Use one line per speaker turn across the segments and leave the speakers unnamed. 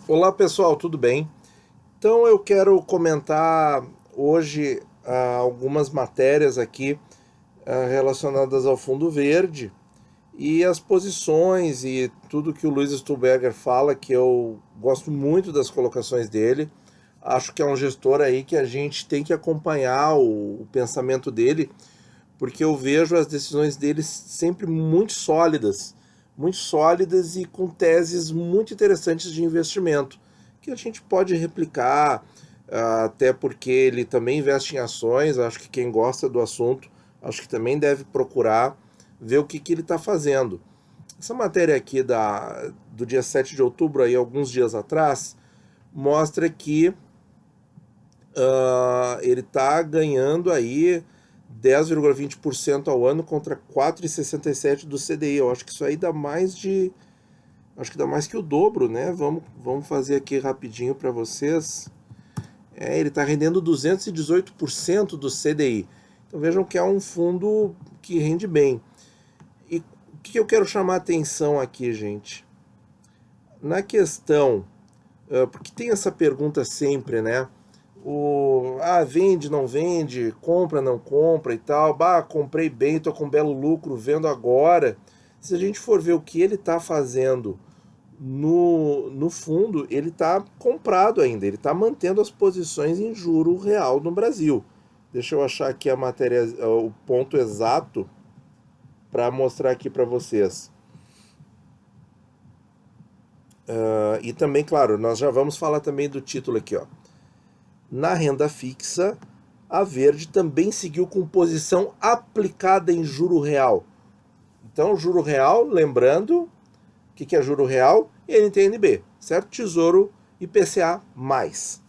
Olá pessoal, tudo bem? Então eu quero comentar hoje algumas matérias aqui relacionadas ao Fundo Verde e as posições e tudo que o Luiz Stuhlberger fala, que eu gosto muito das colocações dele. Acho que é um gestor aí que a gente tem que acompanhar o pensamento dele, porque eu vejo as decisões dele sempre muito sólidas e com teses muito interessantes de investimento, que a gente pode replicar, até porque ele também investe em ações. Acho que quem gosta do assunto, acho que também deve procurar ver o que ele está fazendo. Essa matéria aqui do dia 7 de outubro, aí, alguns dias atrás, mostra que ele está ganhando aí 10,20% ao ano contra 4,67% do CDI. Eu acho que isso aí dá mais de. Acho que dá mais que o dobro, né? Vamos fazer aqui rapidinho para vocês. Ele está rendendo 218% do CDI. Então vejam que é um fundo que rende bem. E o que eu quero chamar a atenção aqui, gente? Na questão, porque tem essa pergunta sempre, né? Vende, não vende, compra, não compra e tal. Comprei bem, tô com um belo lucro, vendo agora. Se a gente for ver o que ele está fazendo no fundo, ele está comprado ainda, ele está mantendo as posições em juro real no Brasil. Deixa eu achar aqui a matéria, o ponto exato para mostrar aqui para vocês. E também, claro, nós já vamos falar também do título aqui, ó. Na renda fixa, a Verde também seguiu com posição aplicada em juro real. Então, juro real, lembrando, o que é juro real? NTNB, certo? Tesouro IPCA+,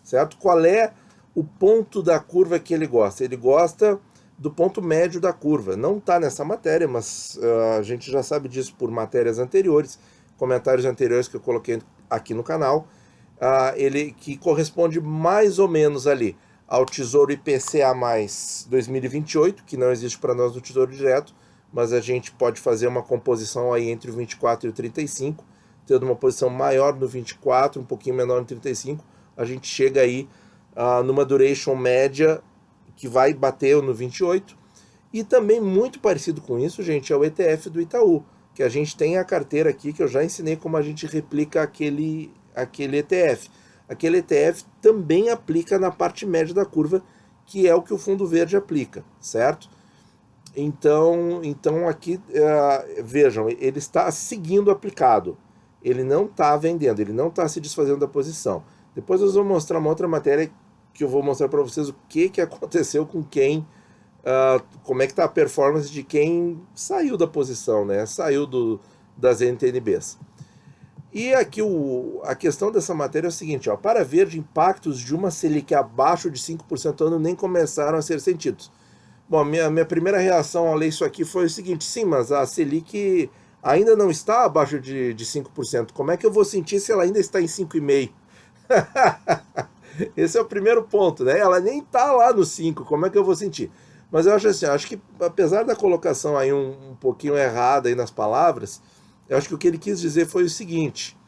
certo? Qual é o ponto da curva que ele gosta? Ele gosta do ponto médio da curva. Não está nessa matéria, mas a gente já sabe disso por matérias anteriores, comentários anteriores que eu coloquei aqui no canal. Ele que corresponde mais ou menos ali ao Tesouro IPCA mais 2028, que não existe para nós no Tesouro Direto, mas a gente pode fazer uma composição aí entre o 24 e o 35, tendo uma posição maior no 24, um pouquinho menor no 35, a gente chega aí numa duration média que vai bater no 28. E também muito parecido com isso, gente, é o ETF do Itaú, que a gente tem a carteira aqui, que eu já ensinei como a gente replica aquele ETF. Aquele ETF também aplica na parte média da curva, que é o que o Fundo Verde aplica, certo? Então aqui, vejam, ele está seguindo aplicado. Ele não está vendendo, ele não está se desfazendo da posição. Depois eu vou mostrar uma outra matéria que eu vou mostrar para vocês o que aconteceu com quem, como é que está a performance de quem saiu da posição, né? Saiu das NTNBs. E aqui a questão dessa matéria é o seguinte, ó, para Verde, impactos de uma Selic abaixo de 5% ao ano nem começaram a ser sentidos. Bom, minha primeira reação ao ler isso aqui foi o seguinte: sim, mas a Selic ainda não está abaixo de 5%. Como é que eu vou sentir se ela ainda está em 5,5%? Esse é o primeiro ponto, né? Ela nem está lá no 5%, como é que eu vou sentir? Mas eu acho assim, acho que apesar da colocação aí um pouquinho errada aí nas palavras, eu acho que o que ele quis dizer foi o seguinte: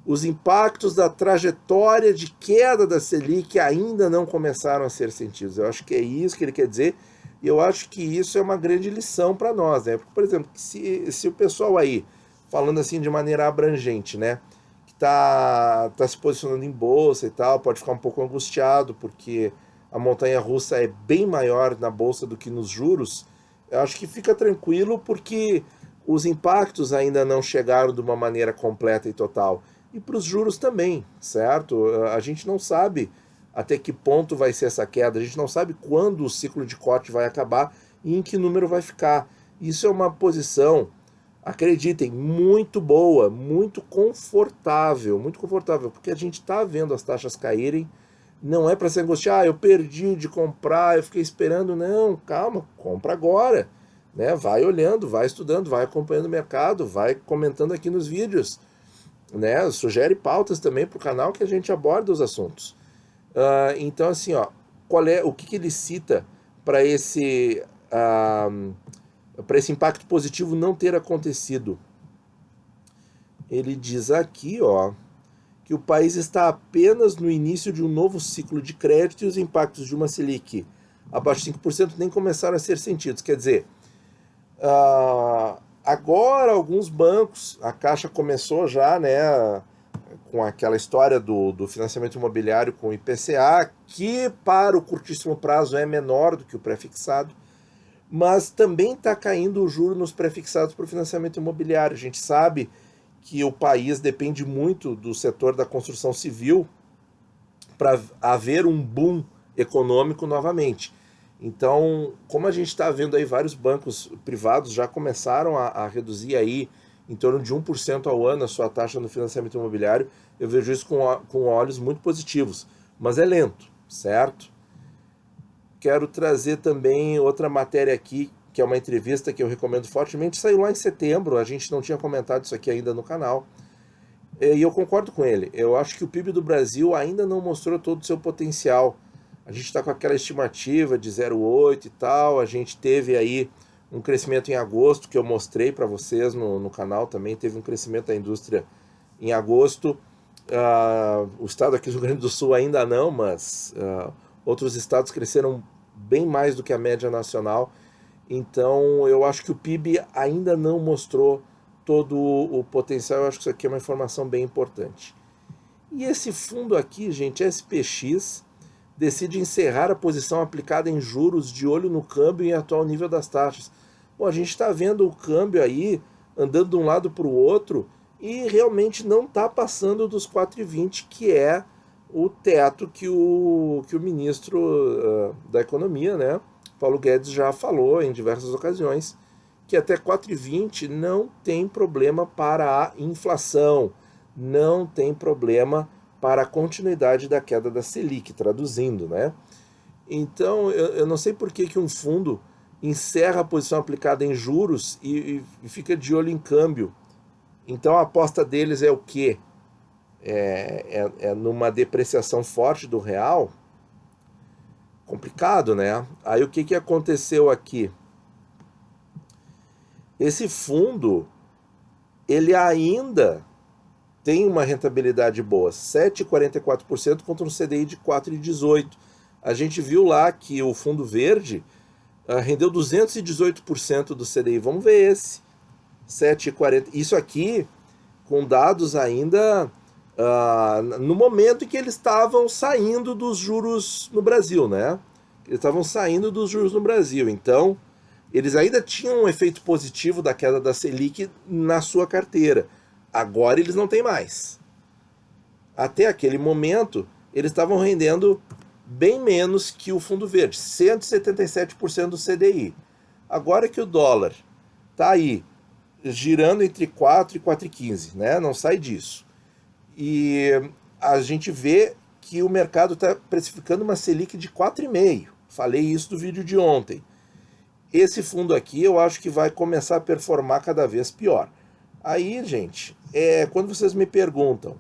os impactos da trajetória de queda da Selic ainda não começaram a ser sentidos. Eu acho que é isso que ele quer dizer. E eu acho que isso é uma grande lição para nós, né? Porque, por exemplo, se o pessoal aí, falando assim de maneira abrangente, né, que tá se posicionando em bolsa e tal, pode ficar um pouco angustiado, porque a montanha-russa é bem maior na bolsa do que nos juros. Eu acho que fica tranquilo, porque os impactos ainda não chegaram de uma maneira completa e total. E para os juros também, certo? A gente não sabe até que ponto vai ser essa queda, a gente não sabe quando o ciclo de corte vai acabar e em que número vai ficar. Isso é uma posição, acreditem, muito boa, muito confortável, porque a gente está vendo as taxas caírem. Não é para se angustiar, eu perdi de comprar, eu fiquei esperando. Não, calma, compra agora. Né? Vai olhando, vai estudando, vai acompanhando o mercado, vai comentando aqui nos vídeos. Né? Sugere pautas também para o canal que a gente aborda os assuntos. Então, assim, ó, o que ele cita para esse impacto positivo não ter acontecido. Ele diz aqui, ó, que o país está apenas no início de um novo ciclo de crédito e os impactos de uma Selic abaixo de 5% nem começaram a ser sentidos. Quer dizer, agora alguns bancos, a Caixa começou já, né, com aquela história do financiamento imobiliário com o IPCA, que para o curtíssimo prazo é menor do que o pré-fixado, mas também está caindo o juro nos pré-fixados para o financiamento imobiliário. A gente sabe que o país depende muito do setor da construção civil para haver um boom econômico novamente. Então, como a gente está vendo aí, vários bancos privados já começaram a reduzir aí em torno de 1% ao ano a sua taxa no financiamento imobiliário, eu vejo isso com olhos muito positivos, mas é lento, certo? Quero trazer também outra matéria aqui, que é uma entrevista que eu recomendo fortemente, saiu lá em setembro, a gente não tinha comentado isso aqui ainda no canal, e eu concordo com ele. Eu acho que o PIB do Brasil ainda não mostrou todo o seu potencial. A gente está com aquela estimativa de 0,8 e tal, a gente teve aí um crescimento em agosto, que eu mostrei para vocês no canal também, teve um crescimento da indústria em agosto. O estado aqui do Rio Grande do Sul ainda não, mas outros estados cresceram bem mais do que a média nacional. Então eu acho que o PIB ainda não mostrou todo o potencial. Eu acho que isso aqui é uma informação bem importante. E esse fundo aqui, gente, SPX, decide encerrar a posição aplicada em juros de olho no câmbio e atual nível das taxas. Bom, a gente está vendo o câmbio aí andando de um lado para o outro e realmente não está passando dos 4,20, que é o teto que o ministro da Economia, né, Paulo Guedes, já falou em diversas ocasiões, que até 4,20 não tem problema para a inflação, não tem problema para a continuidade da queda da Selic, traduzindo, né? Então, eu não sei por que um fundo encerra a posição aplicada em juros e fica de olho em câmbio. Então, a aposta deles é o quê? É numa depreciação forte do real? Complicado, né? Aí, o que aconteceu aqui? Esse fundo, ele ainda tem uma rentabilidade boa, 7,44% contra um CDI de 4,18%. A gente viu lá que o Fundo Verde rendeu 218% do CDI. Vamos ver esse, 7,40%. Isso aqui com dados ainda no momento em que eles estavam saindo dos juros no Brasil, né? Eles estavam saindo dos juros no Brasil. Então, eles ainda tinham um efeito positivo da queda da Selic na sua carteira. Agora eles não têm mais. Até aquele momento, eles estavam rendendo bem menos que o Fundo Verde, 177% do CDI. Agora que o dólar está aí, girando entre 4 e 4,15, né? Não sai disso. E a gente vê que o mercado está precificando uma Selic de 4,5. Falei isso no vídeo de ontem. Esse fundo aqui eu acho que vai começar a performar cada vez pior. Aí, gente, quando vocês me perguntam,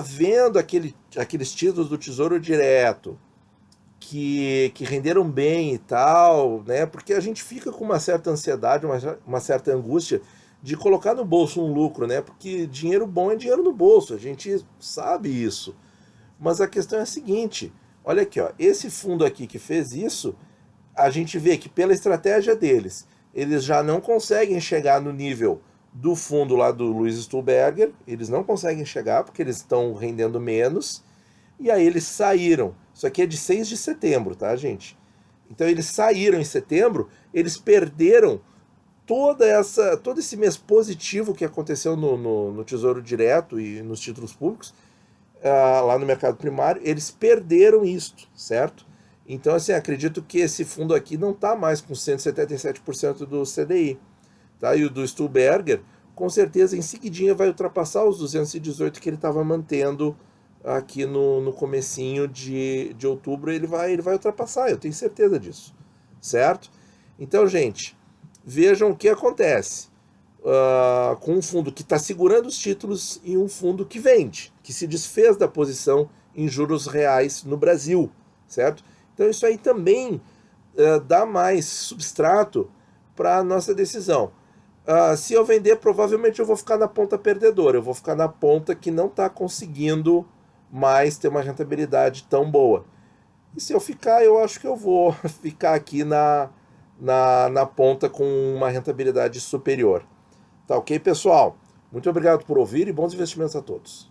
vendo aqueles títulos do Tesouro Direto que renderam bem e tal, né? Porque a gente fica com uma certa ansiedade, uma certa angústia de colocar no bolso um lucro, né? Porque dinheiro bom é dinheiro no bolso, a gente sabe isso. Mas a questão é a seguinte, olha aqui, ó, esse fundo aqui que fez isso, a gente vê que pela estratégia deles, eles já não conseguem chegar no nível do fundo lá do Luiz Stuhlberger, eles não conseguem chegar porque eles estão rendendo menos, e aí eles saíram. Isso aqui é de 6 de setembro, tá, gente? Então eles saíram em setembro, eles perderam todo esse mês positivo que aconteceu no Tesouro Direto e nos títulos públicos, lá no mercado primário, eles perderam isto, certo? Então, assim, acredito que esse fundo aqui não está mais com 177% do CDI. Tá? E o do Stuhlberger, com certeza, em seguidinha vai ultrapassar os 218 que ele estava mantendo aqui no comecinho de outubro. Ele vai ultrapassar, eu tenho certeza disso, certo? Então, gente, vejam o que acontece com um fundo que está segurando os títulos e um fundo que vende, que se desfez da posição em juros reais no Brasil, certo? Então isso aí também dá mais substrato para a nossa decisão. Se eu vender, provavelmente eu vou ficar na ponta perdedora, eu vou ficar na ponta que não está conseguindo mais ter uma rentabilidade tão boa. E se eu ficar, eu acho que eu vou ficar aqui na ponta com uma rentabilidade superior. Tá ok, pessoal? Muito obrigado por ouvir e bons investimentos a todos.